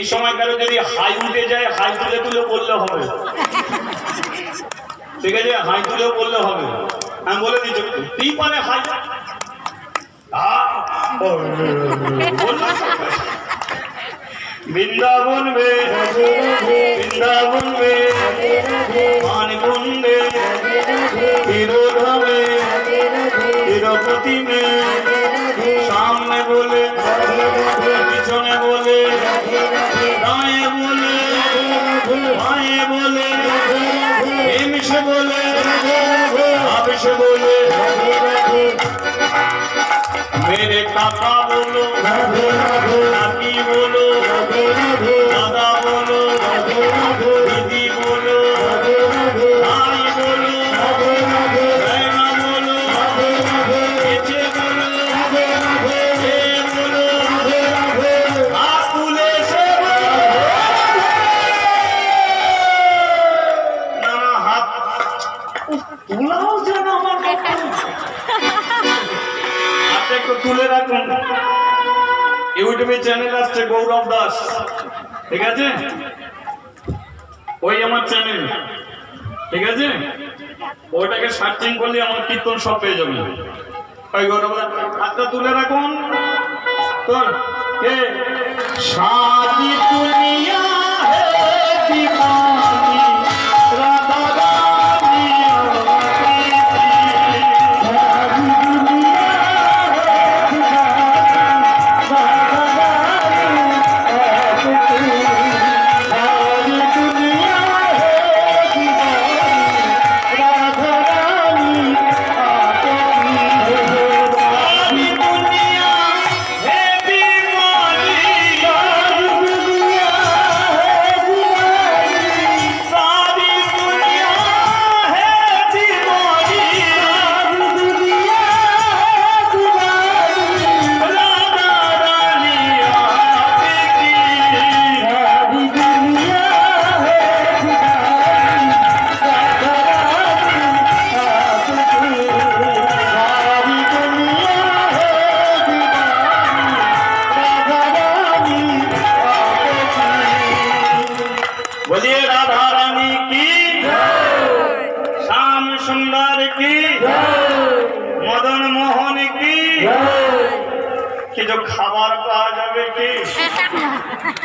এই সময়কালে যদি হাই উঠে যায়, হাই তুলে তুলে বললে হবে, ঠিক আছে? হাই তুলেও বললে হবে। আমি বলে দিচ্ছি, তুই পারে হাই বৃন্দাবন বে, বৃন্দাবন বে, মান কুন্দে, তিরোধামে, তিরুপতি মে, সামনে বলে, পিছনে বলে, দাঁয়ে বলে, বাঁয়ে বলে, এমসে বলে, আবেশে বলে, मेरे काका बोलो, काकी बोलो, दादा बोलो, दीदी बोलो, भाई बोलो, बहना बोलो, बेटे बोलो, ये बोलो, आकुले से बोलो। ना ना हाथ तुलाओ जाना हमारे একটু তুলে রাখুন। ইউটিউবে চ্যানেল আসছে গৌরব দাস, ঠিক আছে? ওই আমার চ্যানেল, ঠিক আছে? ওইটাকে সার্চিং করলে আমার কীর্তন সব পেয়ে যাবেন। ওই গৌরব দাস হাতটা তুলে রাখুন। তোর কে শাদি দুনিয়া হে দিওয়ানি রাধা রানী बोलिए राधा रानी की, श्याम सुंदर की, मदन मोहन की, कि जो खबर पाया जावे की